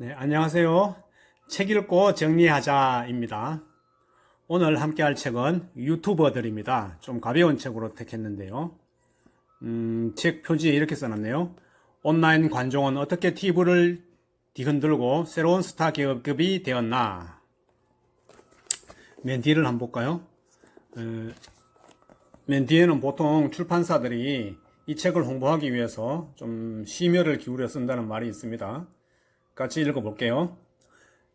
네, 안녕하세요. 책 읽고 정리하자입니다. 오늘 함께 할 책은 유튜버들입니다. 좀 가벼운 책으로 택했는데요. 책 표지에 이렇게 써놨네요. 온라인 관종은 어떻게 TV를 뒤흔들고 새로운 스타 기업급이 되었나? 맨 뒤를 한번 볼까요? 맨 뒤에는 보통 출판사들이 이 책을 홍보하기 위해서 좀 심혈을 기울여 쓴다는 말이 있습니다. 같이 읽어볼게요.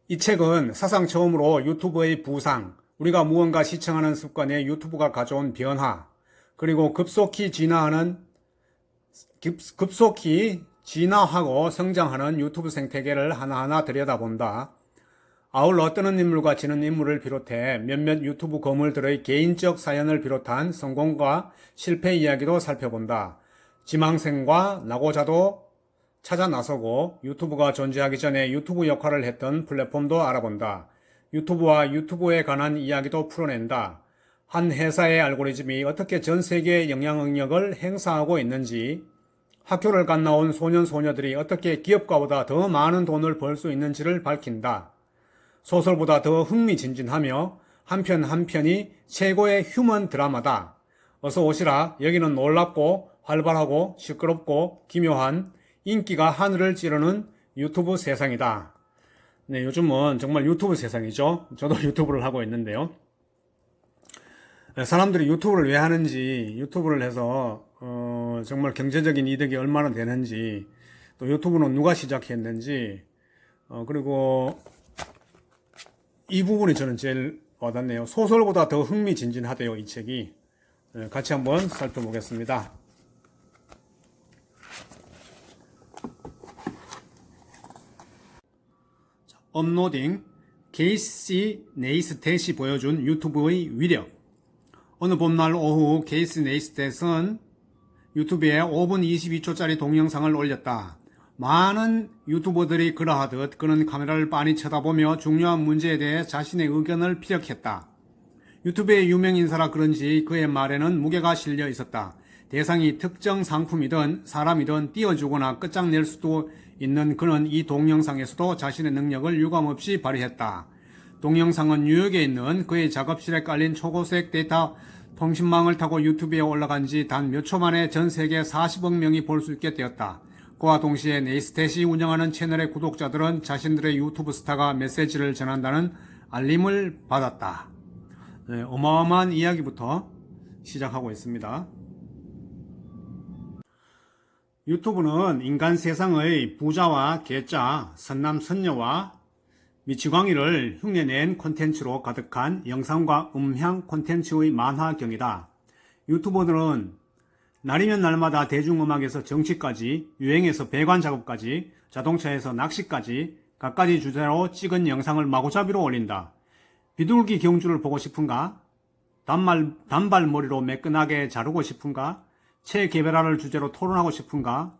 이 책은 사상 처음으로 유튜브의 부상, 우리가 무언가 시청하는 습관에 유튜브가 가져온 변화, 그리고 급속히 진화하고 성장하는 유튜브 생태계를 하나하나 들여다본다. 아울러 뜨는 인물과 지는 인물을 비롯해 몇몇 유튜브 거물들의 개인적 사연을 비롯한 성공과 실패 이야기도 살펴본다. 지망생과 낙오자도 찾아 나서고 유튜브가 존재하기 전에 유튜브 역할을 했던 플랫폼도 알아본다. 유튜브와 유튜브에 관한 이야기도 풀어낸다. 한 회사의 알고리즘이 어떻게 전 세계에 영향력을 행사하고 있는지, 학교를 갓 나온 소년 소녀들이 어떻게 기업가보다 더 많은 돈을 벌 수 있는지를 밝힌다. 소설보다 더 흥미진진하며 한 편 한 편이 최고의 휴먼 드라마다. 어서 오시라. 여기는 놀랍고 활발하고 시끄럽고 기묘한 인기가 하늘을 찌르는 유튜브 세상이다. 네, 요즘은 정말 유튜브 세상이죠. 저도 유튜브를 하고 있는데요. 사람들이 유튜브를 왜 하는지, 유튜브를 해서 정말 경제적인 이득이 얼마나 되는지, 또 유튜브는 누가 시작했는지, 그리고 이 부분이 저는 제일 와닿네요. 소설보다 더 흥미진진하대요, 이 책이. 같이 한번 살펴보겠습니다. 업로딩, 케이시 네이스텟이 보여준 유튜브의 위력. 어느 봄날 오후 케이시 네이스텟은 유튜브에 5분 22초짜리 동영상을 올렸다. 많은 유튜버들이 그러하듯 그는 카메라를 빤히 쳐다보며 중요한 문제에 대해 자신의 의견을 피력했다. 유튜브의 유명 인사라 그런지 그의 말에는 무게가 실려 있었다. 대상이 특정 상품이든 사람이든 띄워주거나 끝장낼 수도 있는 그는 이 동영상에서도 자신의 능력을 유감없이 발휘했다. 동영상은 뉴욕에 있는 그의 작업실에 깔린 초고색 데이터 통신망을 타고 유튜브에 올라간 지 단 몇 초 만에 전 세계 40억 명이 볼 수 있게 되었다. 그와 동시에 네이스텟이 운영하는 채널의 구독자들은 자신들의 유튜브 스타가 메시지를 전한다는 알림을 받았다. 네, 어마어마한 이야기부터 시작하고 있습니다. 유튜브는 인간 세상의 부자와 괴짜, 선남 선녀와 미치광이를 흉내낸 콘텐츠로 가득한 영상과 음향 콘텐츠의 만화경이다. 유튜버들은 날이면 날마다 대중음악에서 정치까지, 유행에서 배관 작업까지, 자동차에서 낚시까지 갖가지 주제로 찍은 영상을 마구잡이로 올린다. 비둘기 경주를 보고 싶은가? 단발머리로 매끈하게 자르고 싶은가? 체계별화를 주제로 토론하고 싶은가?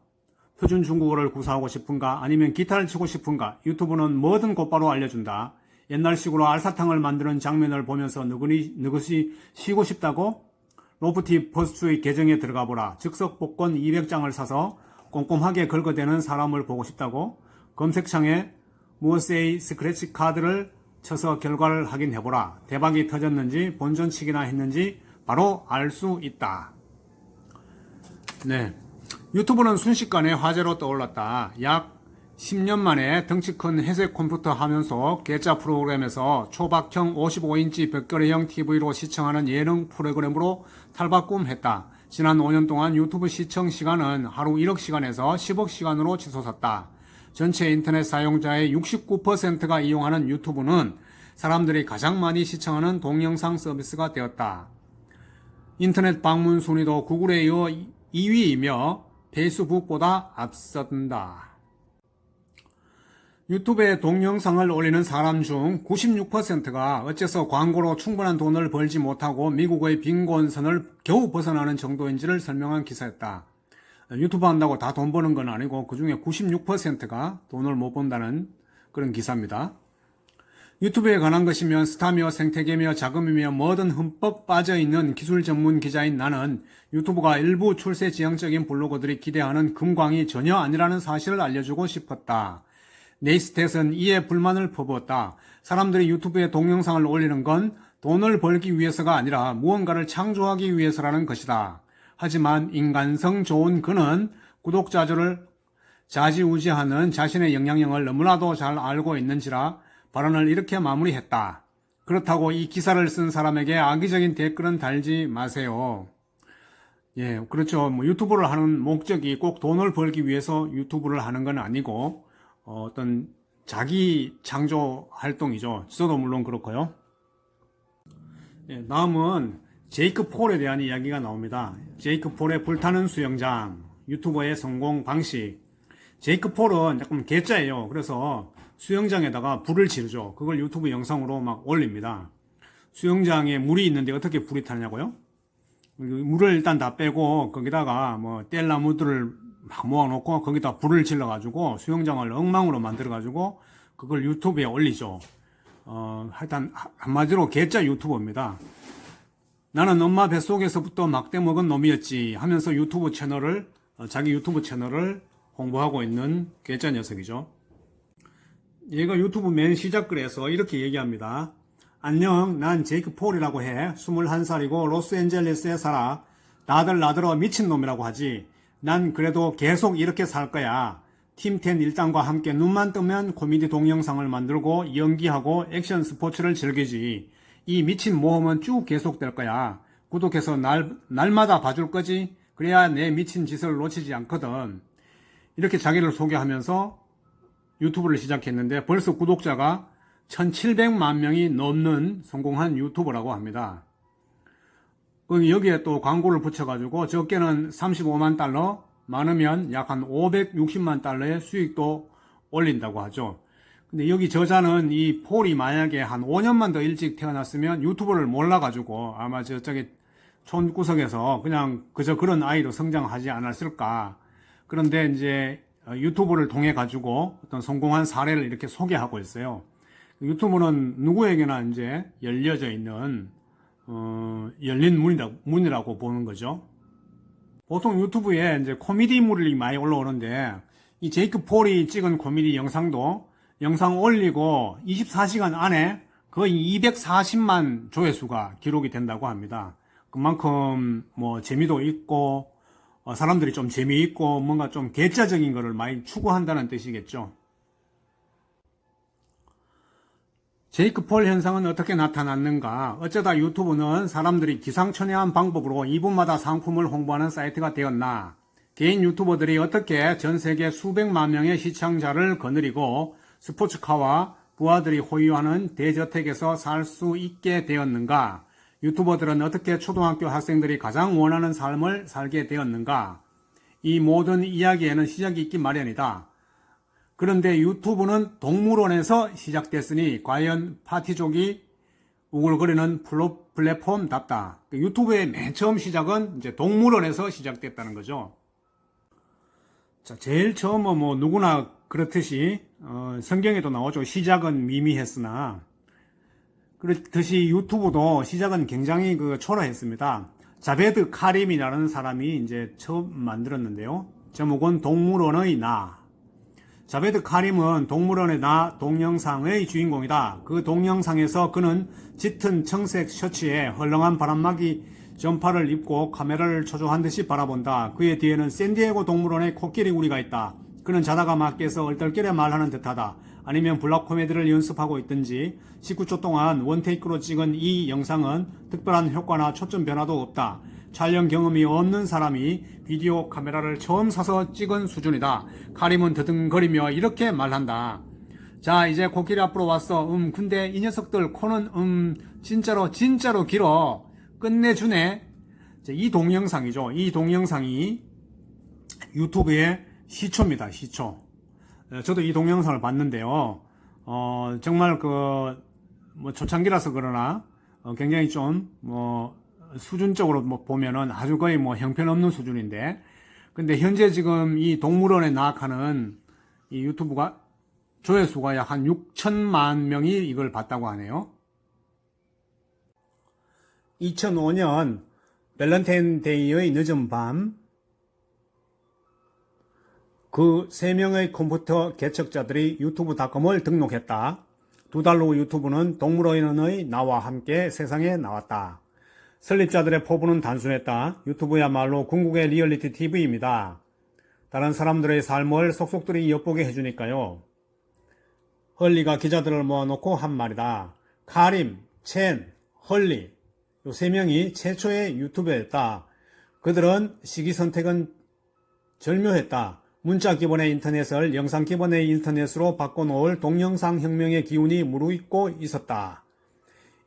표준 중국어를 구사하고 싶은가? 아니면 기타를 치고 싶은가? 유튜브는 뭐든 곧바로 알려준다. 옛날식으로 알사탕을 만드는 장면을 보면서 느긋이 쉬고 싶다고? 로프티 포스트의 계정에 들어가 보라. 즉석 복권 200장을 사서 꼼꼼하게 긁어대는 사람을 보고 싶다고? 검색창에 무엇의 스크래치 카드를 쳐서 결과를 확인해보라. 대박이 터졌는지 본전치기나 했는지 바로 알 수 있다. 네, 유튜브는 순식간에 화제로 떠올랐다. 약 10년 만에 덩치 큰 회색 컴퓨터 화면 괴짜 프로그램에서 초박형 55인치 벽걸이형 TV로 시청하는 예능 프로그램으로 탈바꿈했다. 지난 5년 동안 유튜브 시청 시간은 하루 1억 시간에서 10억 시간으로 치솟았다. 전체 인터넷 사용자의 69%가 이용하는 유튜브는 사람들이 가장 많이 시청하는 동영상 서비스가 되었다. 인터넷 방문 순위도 구글에 이어 2위이며 페이스북보다 앞선다. 유튜브에 동영상을 올리는 사람 중 96%가 어째서 광고로 충분한 돈을 벌지 못하고 미국의 빈곤선을 겨우 벗어나는 정도인지를 설명한 기사였다. 유튜브 한다고 다 돈 버는 건 아니고 그 중에 96%가 돈을 못 번다는 그런 기사입니다. 유튜브에 관한 것이면 스타며 생태계며 자금이며 뭐든 흠뻑 빠져있는 기술 전문 기자인 나는 유튜브가 일부 출세 지향적인 블로거들이 기대하는 금광이 전혀 아니라는 사실을 알려주고 싶었다. 네이스텟은 이에 불만을 퍼부었다. 사람들이 유튜브에 동영상을 올리는 건 돈을 벌기 위해서가 아니라 무언가를 창조하기 위해서라는 것이다. 하지만 인간성 좋은 그는 구독자들을 좌지우지하는 자신의 영향력을 너무나도 잘 알고 있는지라 발언을 이렇게 마무리했다. 그렇다고 이 기사를 쓴 사람에게 악의적인 댓글은 달지 마세요. 예, 그렇죠. 뭐 유튜브를 하는 목적이 꼭 돈을 벌기 위해서 유튜브를 하는 건 아니고 어떤 자기 창조 활동이죠. 저도 물론 그렇고요. 예, 다음은 제이크 폴에 대한 이야기가 나옵니다. 제이크 폴의 불타는 수영장, 유튜버의 성공 방식. 제이크 폴은 약간 개짜예요. 그래서 수영장에다가 불을 지르죠. 그걸 유튜브 영상으로 막 올립니다. 수영장에 물이 있는데 어떻게 불이 타냐고요? 물을 일단 다 빼고 거기다가 뭐 뗄나무들을 막 모아놓고 거기다 불을 질러가지고 수영장을 엉망으로 만들어가지고 그걸 유튜브에 올리죠. 하여튼 한마디로 개짜 유튜버입니다. 나는 엄마 뱃속에서부터 막대 먹은 놈이었지 하면서 유튜브 채널을 자기 유튜브 채널을 홍보하고 있는 개짜 녀석이죠. 얘가 유튜브 맨 시작 글에서 이렇게 얘기합니다. 안녕, 난 제이크 폴이라고 해. 21살이고 로스앤젤레스에 살아. 다들 나더러 미친놈이라고 하지. 난 그래도 계속 이렇게 살 거야. 팀10 일당과 함께 눈만 뜨면 코미디 동영상을 만들고 연기하고 액션 스포츠를 즐기지. 이 미친 모험은 쭉 계속될 거야. 구독해서 날마다 봐줄 거지? 그래야 내 미친 짓을 놓치지 않거든. 이렇게 자기를 소개하면서 유튜브를 시작했는데 벌써 구독자가 1700만 명이 넘는 성공한 유튜버라고 합니다. 여기에 또 광고를 붙여가지고 적게는 35만 달러, 많으면 약 한 560만 달러의 수익도 올린다고 하죠. 근데 여기 저자는 이 폴이 만약에 한 5년만 더 일찍 태어났으면 유튜브를 몰라가지고 아마 저쪽에 촌구석에서 그냥 그저 그런 아이로 성장하지 않았을까. 그런데 이제 유튜브를 통해 가지고 어떤 성공한 사례를 이렇게 소개하고 있어요. 유튜브는 누구에게나 이제 열려져 있는 열린 문이라고 보는 거죠. 보통 유튜브에 이제 코미디물이 많이 올라오는데 이 제이크 폴이 찍은 코미디 영상도 영상 올리고 24시간 안에 거의 240만 조회수가 기록이 된다고 합니다. 그만큼 뭐 재미도 있고 사람들이 좀 재미있고 뭔가 좀 개짜적인 거를 많이 추구한다는 뜻이겠죠. 제이크 폴 현상은 어떻게 나타났는가? 어쩌다 유튜브는 사람들이 기상천외한 방법으로 2분마다 상품을 홍보하는 사이트가 되었나? 개인 유튜버들이 어떻게 전 세계 수백만 명의 시청자를 거느리고 스포츠카와 부하들이 호유하는 대저택에서 살 수 있게 되었는가? 유튜버들은 어떻게 초등학교 학생들이 가장 원하는 삶을 살게 되었는가? 이 모든 이야기에는 시작이 있기 마련이다. 그런데 유튜브는 동물원에서 시작됐으니 과연 파티족이 우글거리는 플랫폼답다. 유튜브의 맨 처음 시작은 이제 동물원에서 시작됐다는 거죠. 자, 제일 처음은 뭐 누구나 그렇듯이 성경에도 나오죠. 시작은 미미했으나 그렇듯이 유튜브도 시작은 굉장히 초라했습니다. 자베드 카림이라는 사람이 이제 처음 만들었는데요. 제목은 동물원의 나. 자베드 카림은 동물원의 나 동영상의 주인공이다. 그 동영상에서 그는 짙은 청색 셔츠에 헐렁한 바람막이 점퍼를 입고 카메라를 초조한 듯이 바라본다. 그의 뒤에는 샌디에고 동물원의 코끼리 우리가 있다. 그는 자다가 막 깨서 얼떨결에 말하는 듯하다. 아니면 블랙 코미디를 연습하고 있든지 19초 동안 원테이크로 찍은 이 영상은 특별한 효과나 초점 변화도 없다. 촬영 경험이 없는 사람이 비디오 카메라를 처음 사서 찍은 수준이다. 카림은 더듬거리며 이렇게 말한다. 자, 이제 코끼리 앞으로 왔어. 근데 이 녀석들 코는 진짜로 길어. 끝내주네. 이 동영상이죠. 이 동영상이 유튜브의 시초입니다. 시초. 저도 이 동영상을 봤는데요. 정말 뭐 초창기라서 그러나 굉장히 좀 수준적으로 보면은 아주 거의 뭐 형편없는 수준인데, 근데 현재 지금 이 동물원에 나아가는 이 유튜브가 조회수가 약 한 6천만 명이 이걸 봤다고 하네요. 2005년 밸런타인데이의 늦은 밤, 그 3명의 컴퓨터 개척자들이 유튜브닷컴을 등록했다. 2달 후 유튜브는 동물원의 나와 함께 세상에 나왔다. 설립자들의 포부는 단순했다. 유튜브야말로 궁극의 리얼리티 TV입니다. 다른 사람들의 삶을 속속들이 엿보게 해주니까요. 헐리가 기자들을 모아놓고 한 말이다. 카림, 첸, 헐리 요 3명이 최초의 유튜버였다. 그들은 시기 선택은 절묘했다. 문자 기반의 인터넷을 영상 기반의 인터넷으로 바꿔놓을 동영상 혁명의 기운이 무르익고 있었다.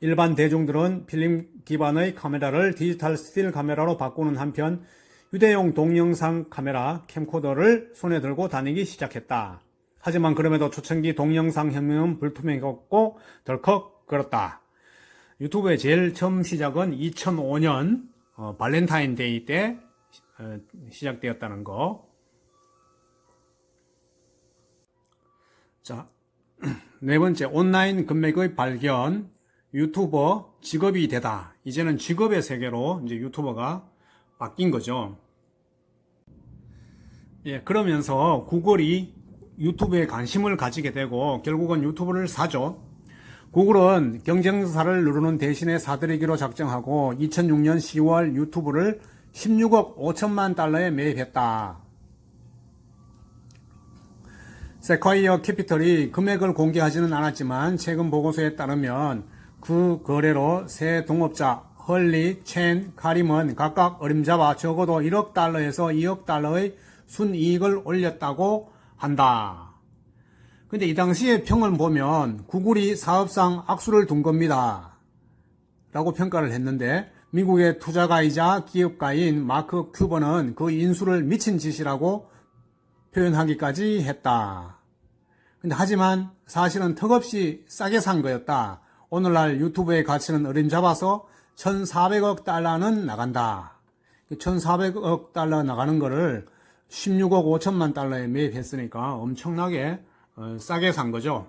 일반 대중들은 필름 기반의 카메라를 디지털 스틸 카메라로 바꾸는 한편 휴대용 동영상 카메라 캠코더를 손에 들고 다니기 시작했다. 하지만 그럼에도 초창기 동영상 혁명은 불투명했고 덜컥 걸었다. 유튜브의 제일 처음 시작은 2005년 발렌타인데이 때 시작되었다는 거. 자, 네 번째, 온라인 금맥의 발견. 유튜버 직업이 되다. 이제는 직업의 세계로 이제 유튜버가 바뀐 거죠. 예, 그러면서 구글이 유튜브에 관심을 가지게 되고 결국은 유튜브를 사죠. 구글은 경쟁사를 누르는 대신에 사들이기로 작정하고 2006년 10월 유튜브를 16억 5천만 달러에 매입했다. 세콰이어 캐피털이 금액을 공개하지는 않았지만 최근 보고서에 따르면 그 거래로 세 동업자 헐리, 첸, 카림은 각각 어림잡아 적어도 1억 달러에서 2억 달러의 순이익을 올렸다고 한다. 근데 이 당시의 평을 보면 구글이 사업상 악수를 둔 겁니다. 라고 평가를 했는데 미국의 투자가이자 기업가인 마크 큐버는 그 인수를 미친 짓이라고 표현하기까지 했다. 근데 하지만 사실은 턱없이 싸게 산 거였다. 오늘날 유튜브의 가치는 어림잡아서 1,400억 달러는 나간다. 1,400억 달러 나가는 거를 16억 5천만 달러에 매입했으니까 엄청나게 싸게 산 거죠.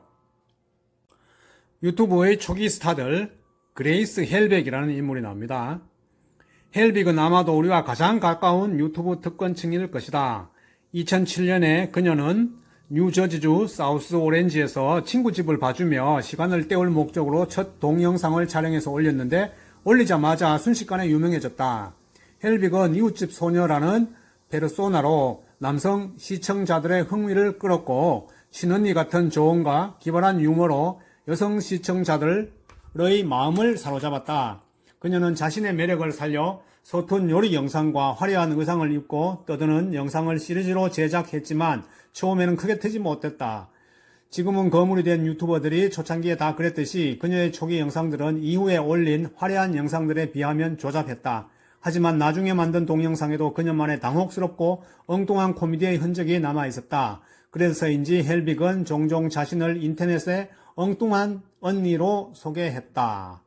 유튜브의 초기 스타들 그레이스 헬백이라는 인물이 나옵니다. 헬빅은 아마도 우리와 가장 가까운 유튜브 특권층일 것이다. 2007년에 그녀는 뉴저지주 사우스 오렌지에서 친구 집을 봐주며 시간을 때울 목적으로 첫 동영상을 촬영해서 올렸는데 올리자마자 순식간에 유명해졌다. 헬빅은 이웃집 소녀라는 페르소나로 남성 시청자들의 흥미를 끌었고 친언니 같은 조언과 기발한 유머로 여성 시청자들의 마음을 사로잡았다. 그녀는 자신의 매력을 살려 서툰 요리 영상과 화려한 의상을 입고 떠드는 영상을 시리즈로 제작했지만 처음에는 크게 트지 못했다. 지금은 거물이 된 유튜버들이 초창기에 다 그랬듯이 그녀의 초기 영상들은 이후에 올린 화려한 영상들에 비하면 조잡했다. 하지만 나중에 만든 동영상에도 그녀만의 당혹스럽고 엉뚱한 코미디의 흔적이 남아있었다. 그래서인지 헬빅은 종종 자신을 인터넷에 엉뚱한 언니로 소개했다.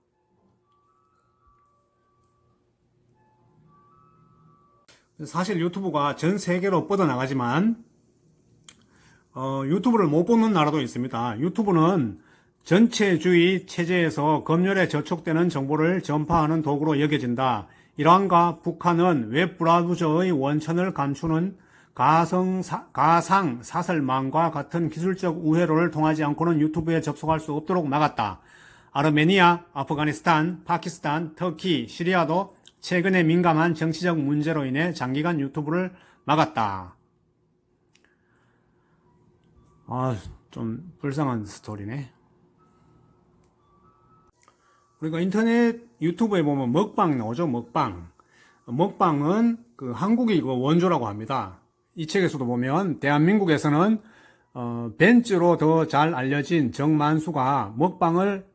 사실 유튜브가 전 세계로 뻗어나가지만 유튜브를 못 보는 나라도 있습니다. 유튜브는 전체주의 체제에서 검열에 저촉되는 정보를 전파하는 도구로 여겨진다. 이란과 북한은 웹 브라우저의 원천을 감추는 가상 사설망과 같은 기술적 우회로를 통하지 않고는 유튜브에 접속할 수 없도록 막았다. 아르메니아, 아프가니스탄, 파키스탄, 터키, 시리아도 최근에 민감한 정치적 문제로 인해 장기간 유튜브를 막았다. 좀 불쌍한 스토리네. 그러니까 인터넷 유튜브에 보면 먹방 나오죠, 먹방. 먹방은 그 한국이 그 원조라고 합니다. 이 책에서도 보면 대한민국에서는 벤츠로 더 잘 알려진 정만수가 먹방을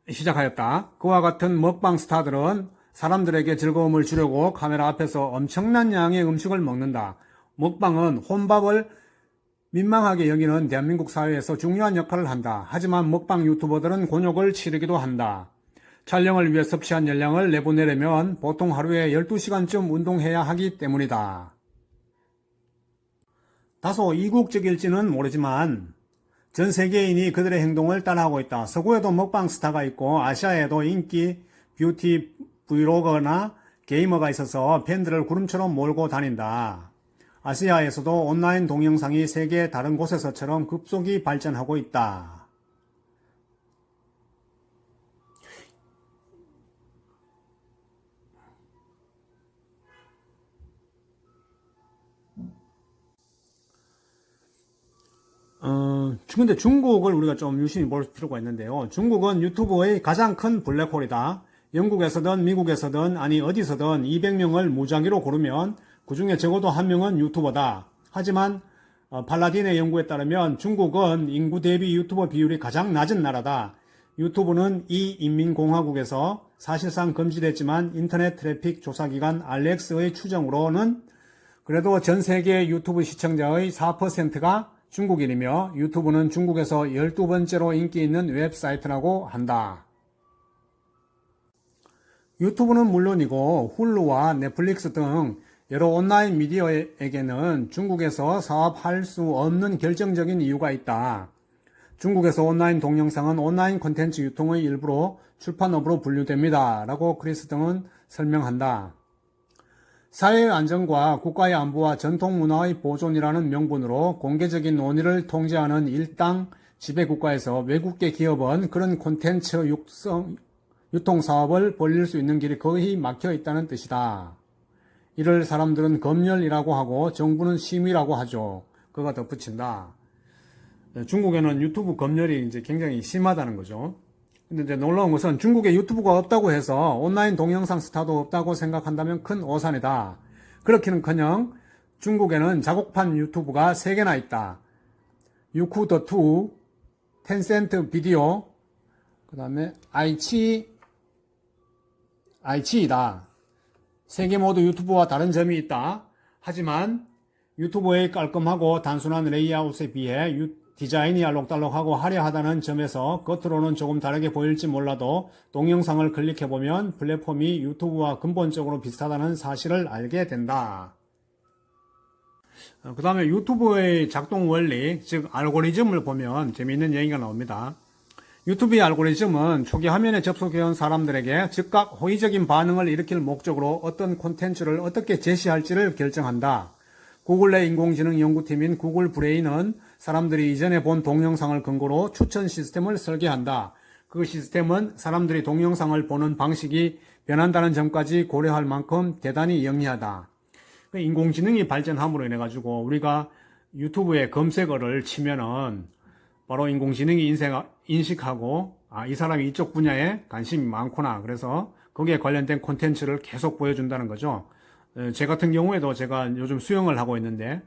시작하였다. 그와 같은 먹방 스타들은 사람들에게 즐거움을 주려고 카메라 앞에서 엄청난 양의 음식을 먹는다. 먹방은 혼밥을 민망하게 여기는 대한민국 사회에서 중요한 역할을 한다. 하지만 먹방 유튜버들은 곤욕을 치르기도 한다. 촬영을 위해 섭취한 열량을 내보내려면 보통 하루에 12시간쯤 운동해야 하기 때문이다. 다소 이국적일지는 모르지만 전 세계인이 그들의 행동을 따라하고 있다. 서구에도 먹방 스타가 있고 아시아에도 인기 뷰티 브이로거나 게이머가 있어서 팬들을 구름처럼 몰고 다닌다. 아시아에서도 온라인 동영상이 세계 다른 곳에서처럼 급속히 발전하고 있다. 근데 중국을 우리가 좀 유심히 볼 필요가 있는데요. 중국은 유튜브의 가장 큰 블랙홀이다. 영국에서든 미국에서든 아니 어디서든 200명을 무작위로 고르면 그 중에 적어도 한 명은 유튜버다. 하지만 팔라딘의 연구에 따르면 중국은 인구 대비 유튜버 비율이 가장 낮은 나라다. 유튜브는 이 인민공화국에서 사실상 금지됐지만 인터넷 트래픽 조사기관 알렉스의 추정으로는 그래도 전 세계 유튜브 시청자의 4%가 중국인이며 유튜브는 중국에서 12번째로 인기 있는 웹사이트라고 한다. 유튜브는 물론이고 훌루와 넷플릭스 등 여러 온라인 미디어에게는 중국에서 사업할 수 없는 결정적인 이유가 있다. 중국에서 온라인 동영상은 온라인 콘텐츠 유통의 일부로 출판업으로 분류됩니다. 라고 크리스 등은 설명한다. 사회의 안정과 국가의 안보와 전통 문화의 보존이라는 명분으로 공개적인 논의를 통제하는 일당 지배국가에서 외국계 기업은 그런 콘텐츠 유통 사업을 벌릴 수 있는 길이 거의 막혀 있다는 뜻이다. 이를 사람들은 검열이라고 하고 정부는 심의라고 하죠. 그가 덧붙인다. 중국에는 유튜브 검열이 이제 굉장히 심하다는 거죠. 근데 이제 놀라운 것은 중국에 유튜브가 없다고 해서 온라인 동영상 스타도 없다고 생각한다면 큰 오산이다. 그렇기는커녕 중국에는 자국판 유튜브가 3개나 있다. 유쿠더2, 텐센트 비디오, 그 다음에 아이치이다. 3개 모두 유튜브와 다른 점이 있다. 하지만 유튜브의 깔끔하고 단순한 레이아웃에 비해 디자인이 알록달록하고 화려하다는 점에서 겉으로는 조금 다르게 보일지 몰라도 동영상을 클릭해보면 플랫폼이 유튜브와 근본적으로 비슷하다는 사실을 알게 된다. 그 다음에 유튜브의 작동 원리, 즉 알고리즘을 보면 재미있는 얘기가 나옵니다. 유튜브의 알고리즘은 초기 화면에 접속해온 사람들에게 즉각 호의적인 반응을 일으킬 목적으로 어떤 콘텐츠를 어떻게 제시할지를 결정한다. 구글 내 인공지능 연구팀인 구글 브레인은 사람들이 이전에 본 동영상을 근거로 추천 시스템을 설계한다. 그 시스템은 사람들이 동영상을 보는 방식이 변한다는 점까지 고려할 만큼 대단히 영리하다. 인공지능이 발전함으로 인해 가지고 우리가 유튜브에 검색어를 치면은 바로 인공지능이 인식하고 이 사람이 이쪽 분야에 관심이 많구나. 그래서 거기에 관련된 콘텐츠를 계속 보여준다는 거죠. 제 같은 경우에도 제가 요즘 수영을 하고 있는데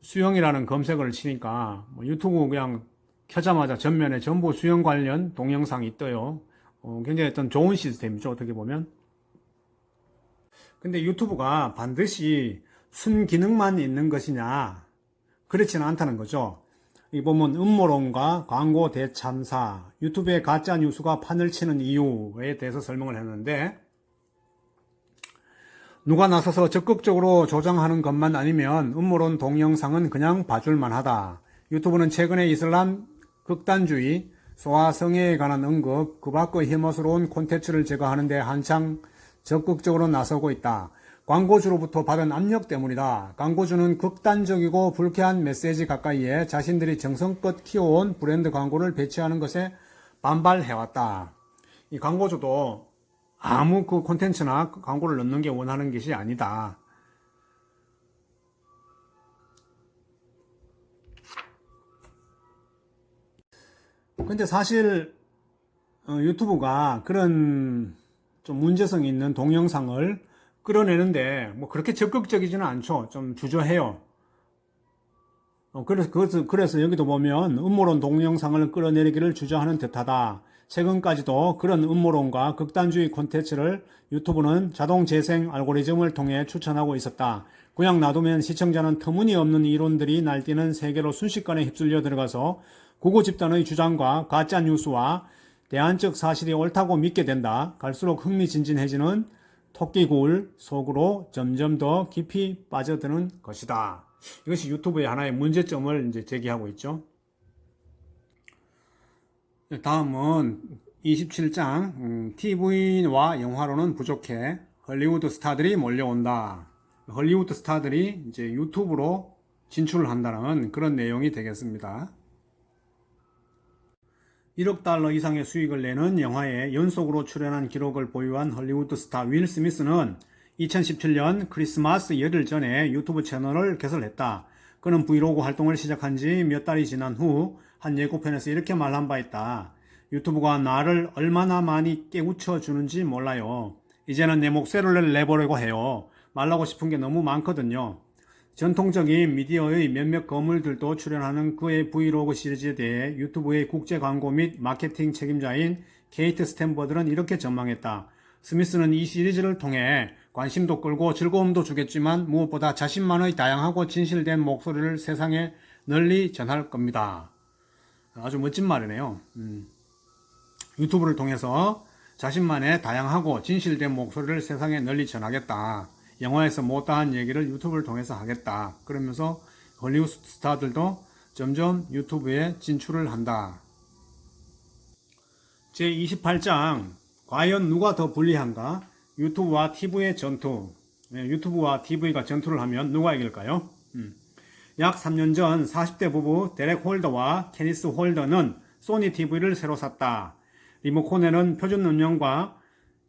수영이라는 검색어를 치니까 유튜브 그냥 켜자마자 전면에 전부 수영 관련 동영상이 떠요. 굉장히 어떤 좋은 시스템이죠, 어떻게 보면. 근데 유튜브가 반드시 순기능만 있는 것이냐? 그렇지는 않다는 거죠. 이 보면 음모론과 광고 대참사, 유튜브의 가짜 뉴스가 판을 치는 이유에 대해서 설명을 했는데 누가 나서서 적극적으로 조장하는 것만 아니면 음모론 동영상은 그냥 봐줄만 하다. 유튜브는 최근에 이슬람 극단주의, 소아성애에 관한 언급, 그 밖의 혐오스러운 콘텐츠를 제거하는 데 한창 적극적으로 나서고 있다. 광고주로부터 받은 압력 때문이다. 광고주는 극단적이고 불쾌한 메시지 가까이에 자신들이 정성껏 키워온 브랜드 광고를 배치하는 것에 반발해왔다. 이 광고주도 아무 그 콘텐츠나 광고를 넣는 게 원하는 것이 아니다. 근데 사실 유튜브가 그런 좀 문제성 있는 동영상을 끌어내는데 뭐 그렇게 적극적이지는 않죠. 좀 주저해요. 그래서 여기도 보면 음모론 동영상을 끌어내리기를 주저하는 듯하다. 최근까지도 그런 음모론과 극단주의 콘텐츠를 유튜브는 자동 재생 알고리즘을 통해 추천하고 있었다. 그냥 놔두면 시청자는 터무니없는 이론들이 날뛰는 세계로 순식간에 휩쓸려 들어가서 구구 집단의 주장과 가짜 뉴스와 대안적 사실이 옳다고 믿게 된다. 갈수록 흥미진진해지는 토끼굴 속으로 점점 더 깊이 빠져드는 것이다. 이것이 유튜브의 하나의 문제점을 이제 제기하고 있죠. 다음은 27장 TV와 영화로는 부족해. 헐리우드 스타들이 몰려온다. 헐리우드 스타들이 이제 유튜브로 진출을 한다는 그런 내용이 되겠습니다. 1억 달러 이상의 수익을 내는 영화에 연속으로 출연한 기록을 보유한 헐리우드 스타 윌 스미스는 2017년 크리스마스 열흘 전에 유튜브 채널을 개설했다. 그는 브이로그 활동을 시작한 지 몇 달이 지난 후 한 예고편에서 이렇게 말한 바 있다. 유튜브가 나를 얼마나 많이 깨우쳐 주는지 몰라요. 이제는 내 목소리를 내보려고 해요. 말하고 싶은 게 너무 많거든요. 전통적인 미디어의 몇몇 거물들도 출연하는 그의 브이로그 시리즈에 대해 유튜브의 국제 광고 및 마케팅 책임자인 케이트 스탠버드는 이렇게 전망했다. 스미스는 이 시리즈를 통해 관심도 끌고 즐거움도 주겠지만 무엇보다 자신만의 다양하고 진실된 목소리를 세상에 널리 전할 겁니다. 아주 멋진 말이네요. 유튜브를 통해서 자신만의 다양하고 진실된 목소리를 세상에 널리 전하겠다. 영화에서 못다한 얘기를 유튜브를 통해서 하겠다. 그러면서 헐리우드 스타들도 점점 유튜브에 진출을 한다. 제28장 과연 누가 더 불리한가? 유튜브와 TV의 전투. 유튜브와 TV가 전투를 하면 누가 이길까요? 약 3년 전 40대 부부 데렉 홀더와 케니스 홀더는 소니 TV를 새로 샀다. 리모컨에는 표준 음영과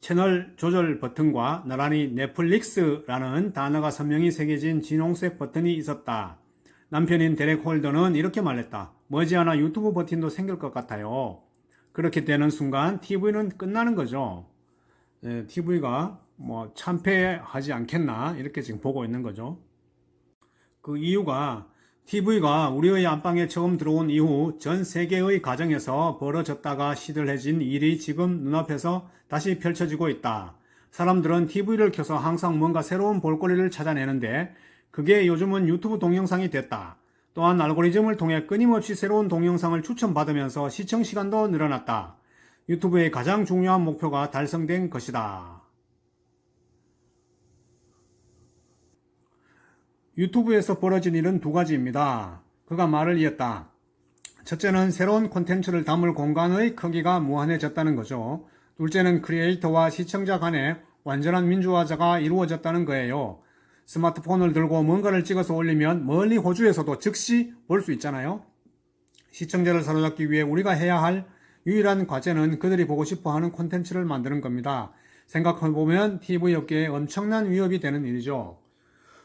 채널 조절 버튼과 나란히 넷플릭스라는 단어가 선명히 새겨진 진홍색 버튼이 있었다. 남편인 데렉 홀더는 이렇게 말했다. 머지않아 유튜브 버튼도 생길 것 같아요. 그렇게 되는 순간 TV는 끝나는 거죠. TV가 뭐 참패하지 않겠나 이렇게 지금 보고 있는 거죠. 그 이유가 TV가 우리의 안방에 처음 들어온 이후 전 세계의 가정에서 벌어졌다가 시들해진 일이 지금 눈앞에서 다시 펼쳐지고 있다. 사람들은 TV를 켜서 항상 뭔가 새로운 볼거리를 찾아내는데 그게 요즘은 유튜브 동영상이 됐다. 또한 알고리즘을 통해 끊임없이 새로운 동영상을 추천받으면서 시청 시간도 늘어났다. 유튜브의 가장 중요한 목표가 달성된 것이다. 유튜브에서 벌어진 일은 두 가지입니다. 그가 말을 이었다. 첫째는 새로운 콘텐츠를 담을 공간의 크기가 무한해졌다는 거죠. 둘째는 크리에이터와 시청자 간의 완전한 민주화가 이루어졌다는 거예요. 스마트폰을 들고 뭔가를 찍어서 올리면 멀리 호주에서도 즉시 볼 수 있잖아요. 시청자를 사로잡기 위해 우리가 해야 할 유일한 과제는 그들이 보고 싶어하는 콘텐츠를 만드는 겁니다. 생각해보면 TV 업계에 엄청난 위협이 되는 일이죠.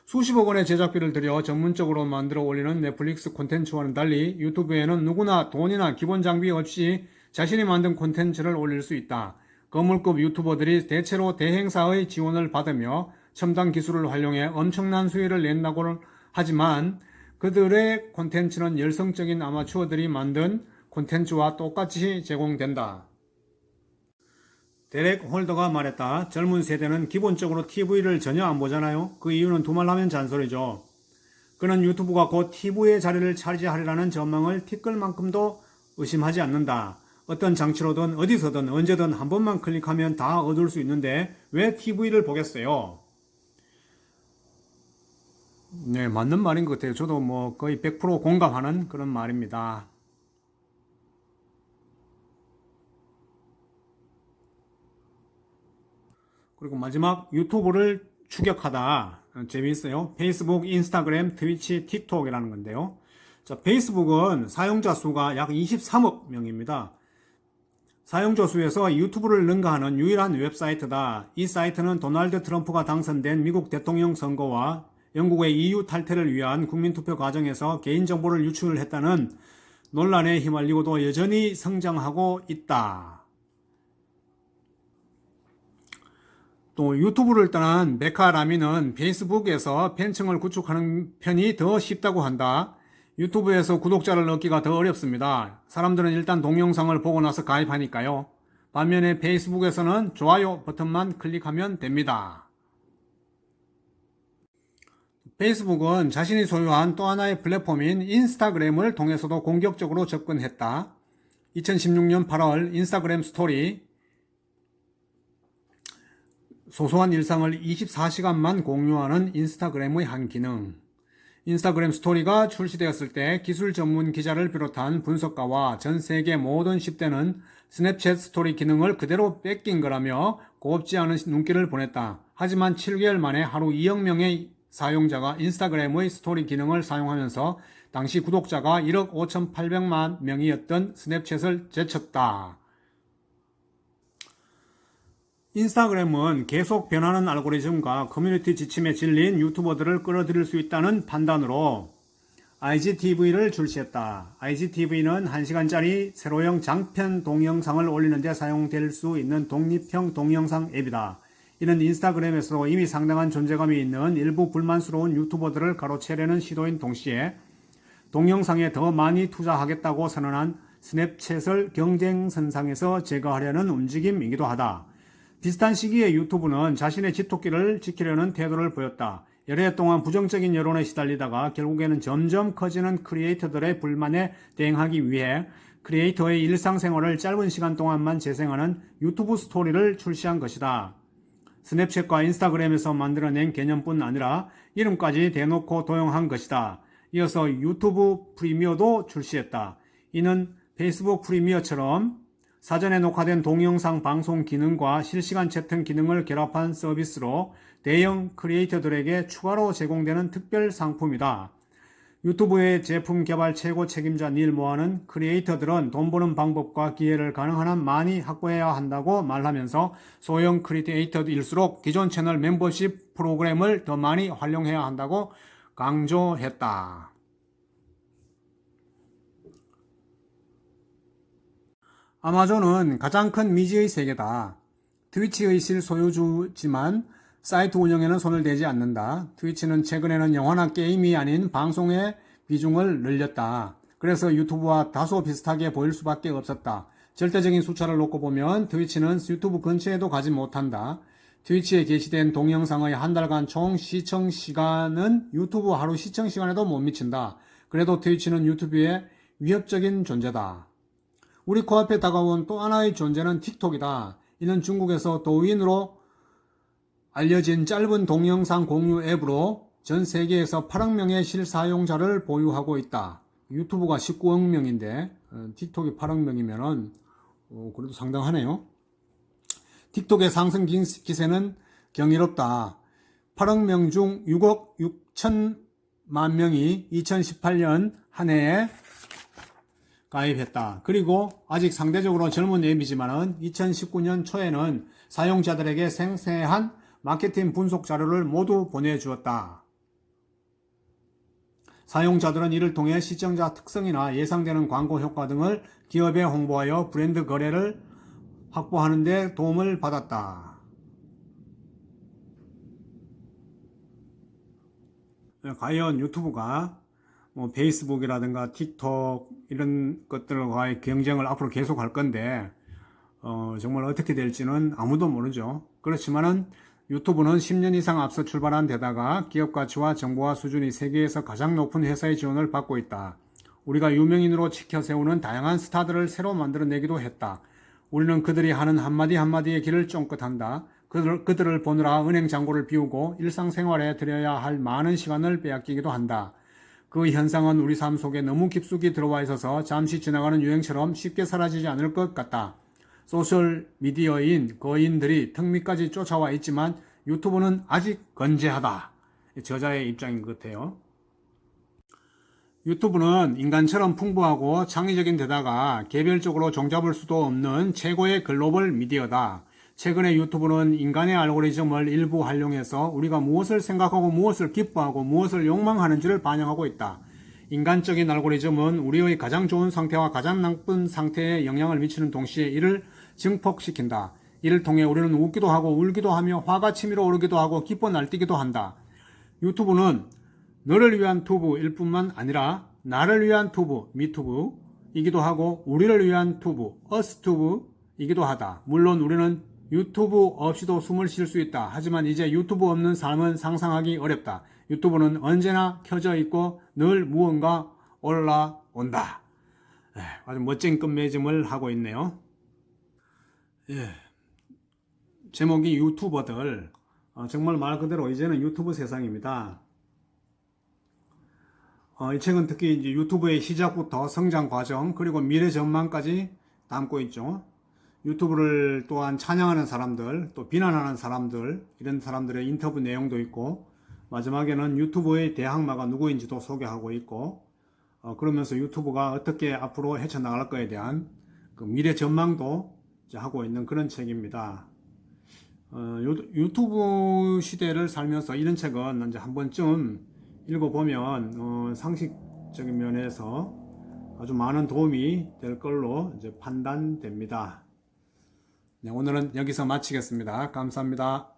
수십억 원의 제작비를 들여 전문적으로 만들어 올리는 넷플릭스 콘텐츠와는 달리 유튜브에는 누구나 돈이나 기본 장비 없이 자신이 만든 콘텐츠를 올릴 수 있다. 거물급 유튜버들이 대체로 대행사의 지원을 받으며 첨단 기술을 활용해 엄청난 수익을 낸다고 하지만 그들의 콘텐츠는 열성적인 아마추어들이 만든 콘텐츠와 똑같이 제공된다. 데렉 홀더가 말했다. 젊은 세대는 기본적으로 TV를 전혀 안 보잖아요. 그 이유는 두말하면 잔소리죠. 그는 유튜브가 곧 TV의 자리를 차지하리라는 전망을 티끌만큼도 의심하지 않는다. 어떤 장치로든 어디서든 언제든 한 번만 클릭하면 다 얻을 수 있는데 왜 TV를 보겠어요? 네, 맞는 말인 것 같아요. 저도 뭐 거의 100% 공감하는 그런 말입니다. 그리고 마지막 유튜브를 추격하다. 재미있어요. 페이스북, 인스타그램, 트위치, 틱톡이라는 건데요. 자, 페이스북은 사용자 수가 약 23억 명입니다. 사용자 수에서 유튜브를 능가하는 유일한 웹사이트다. 이 사이트는 도널드 트럼프가 당선된 미국 대통령 선거와 영국의 EU 탈퇴를 위한 국민투표 과정에서 개인정보를 유출했다는 논란에 휘말리고도 여전히 성장하고 있다. 또 유튜브를 떠난 메카 라미는 페이스북에서 팬층을 구축하는 편이 더 쉽다고 한다. 유튜브에서 구독자를 얻기가 더 어렵습니다. 사람들은 일단 동영상을 보고 나서 가입하니까요. 반면에 페이스북에서는 좋아요 버튼만 클릭하면 됩니다. 페이스북은 자신이 소유한 또 하나의 플랫폼인 인스타그램을 통해서도 공격적으로 접근했다. 2016년 8월 인스타그램 스토리 소소한 일상을 24시간만 공유하는 인스타그램의 한 기능. 인스타그램 스토리가 출시되었을 때 기술 전문 기자를 비롯한 분석가와 전 세계 모든 10대는 스냅챗 스토리 기능을 그대로 뺏긴 거라며 곱지 않은 눈길을 보냈다. 하지만 7개월 만에 하루 2억 명의 사용자가 인스타그램의 스토리 기능을 사용하면서 당시 구독자가 1억 5,800만 명이었던 스냅챗을 제쳤다. 인스타그램은 계속 변하는 알고리즘과 커뮤니티 지침에 질린 유튜버들을 끌어들일 수 있다는 판단으로 IGTV를 출시했다. IGTV는 1시간짜리 세로형 장편 동영상을 올리는 데 사용될 수 있는 독립형 동영상 앱이다. 이는 인스타그램에서도 이미 상당한 존재감이 있는 일부 불만스러운 유튜버들을 가로채려는 시도인 동시에 동영상에 더 많이 투자하겠다고 선언한 스냅챗을 경쟁선상에서 제거하려는 움직임이기도 하다. 비슷한 시기에 유튜브는 자신의 지토끼를 지키려는 태도를 보였다. 여러 해 동안 부정적인 여론에 시달리다가 결국에는 점점 커지는 크리에이터들의 불만에 대응하기 위해 크리에이터의 일상생활을 짧은 시간 동안만 재생하는 유튜브 스토리를 출시한 것이다. 스냅챗과 인스타그램에서 만들어낸 개념뿐 아니라 이름까지 대놓고 도용한 것이다. 이어서 유튜브 프리미어도 출시했다. 이는 페이스북 프리미어처럼 사전에 녹화된 동영상 방송 기능과 실시간 채팅 기능을 결합한 서비스로 대형 크리에이터들에게 추가로 제공되는 특별 상품이다. 유튜브의 제품 개발 최고 책임자 닐 모아는 크리에이터들은 돈 버는 방법과 기회를 가능한 한 많이 확보해야 한다고 말하면서 소형 크리에이터일수록 기존 채널 멤버십 프로그램을 더 많이 활용해야 한다고 강조했다. 아마존은 가장 큰 미지의 세계다. 트위치의 실소유주지만 사이트 운영에는 손을 대지 않는다. 트위치는 최근에는 영화나 게임이 아닌 방송의 비중을 늘렸다. 그래서 유튜브와 다소 비슷하게 보일 수밖에 없었다. 절대적인 숫자를 놓고 보면 트위치는 유튜브 근처에도 가지 못한다. 트위치에 게시된 동영상의 한 달간 총 시청 시간은 유튜브 하루 시청 시간에도 못 미친다. 그래도 트위치는 유튜브의 위협적인 존재다. 우리 코앞에 다가온 또 하나의 존재는 틱톡이다. 이는 중국에서 도인으로 알려진 짧은 동영상 공유 앱으로 전 세계에서 8억 명의 실사용자를 보유하고 있다. 유튜브가 19억 명인데 틱톡이 8억 명이면은 그래도 상당하네요. 틱톡의 상승 기세는 경이롭다. 8억 명 중 6억 6천만 명이 2018년 한 해에 가입했다. 그리고 아직 상대적으로 젊은 앱이지만은 2019년 초에는 사용자들에게 생생한 마케팅 분석 자료를 모두 보내주었다. 사용자들은 이를 통해 시청자 특성이나 예상되는 광고 효과 등을 기업에 홍보하여 브랜드 거래를 확보하는 데 도움을 받았다. 과연 유튜브가 페이스북이라든가 틱톡 이런 것들과의 경쟁을 앞으로 계속할 건데 정말 어떻게 될지는 아무도 모르죠. 그렇지만은 유튜브는 10년 이상 앞서 출발한 데다가 기업 가치와 정보화 수준이 세계에서 가장 높은 회사의 지원을 받고 있다. 우리가 유명인으로 지켜 세우는 다양한 스타들을 새로 만들어내기도 했다. 우리는 그들이 하는 한마디 한마디의 길을 쫑긋한다. 그들을 보느라 은행 잔고를 비우고 일상생활에 들여야 할 많은 시간을 빼앗기기도 한다. 그 현상은 우리 삶 속에 너무 깊숙이 들어와 있어서 잠시 지나가는 유행처럼 쉽게 사라지지 않을 것 같다. 소셜미디어인 거인들이 턱 밑까지 쫓아와 있지만 유튜브는 아직 건재하다. 저자의 입장인 것 같아요. 유튜브는 인간처럼 풍부하고 창의적인 데다가 개별적으로 종잡을 수도 없는 최고의 글로벌 미디어다. 최근에 유튜브는 인간의 알고리즘을 일부 활용해서 우리가 무엇을 생각하고 무엇을 기뻐하고 무엇을 욕망하는지를 반영하고 있다. 인간적인 알고리즘은 우리의 가장 좋은 상태와 가장 나쁜 상태에 영향을 미치는 동시에 이를 증폭시킨다. 이를 통해 우리는 웃기도 하고 울기도 하며 화가 치밀어 오르기도 하고 기뻐 날뛰기도 한다. 유튜브는 너를 위한 투브일 뿐만 아니라 나를 위한 투브, 미투브이기도 하고 우리를 위한 투브, 어스투브이기도 하다. 물론 우리는 유튜브 없이도 숨을 쉴 수 있다. 하지만 이제 유튜브 없는 삶은 상상하기 어렵다. 유튜브는 언제나 켜져 있고 늘 무언가 올라온다. 아주 멋진 끝맺음을 하고 있네요. 제목이 유튜버들. 정말 말 그대로 이제는 유튜브 세상입니다. 이 책은 특히 이제 유튜브의 시작부터 성장 과정 그리고 미래 전망까지 담고 있죠. 유튜브를 또한 찬양하는 사람들, 또 비난하는 사람들, 이런 사람들의 인터뷰 내용도 있고, 마지막에는 유튜브의 대항마가 누구인지도 소개하고 있고, 그러면서 유튜브가 어떻게 앞으로 헤쳐나갈 거에 대한 그 미래 전망도 이제 하고 있는 그런 책입니다. 유튜브 시대를 살면서 이런 책은 이제 한 번쯤 읽어보면 상식적인 면에서 아주 많은 도움이 될 걸로 이제 판단됩니다. 네, 오늘은 여기서 마치겠습니다. 감사합니다.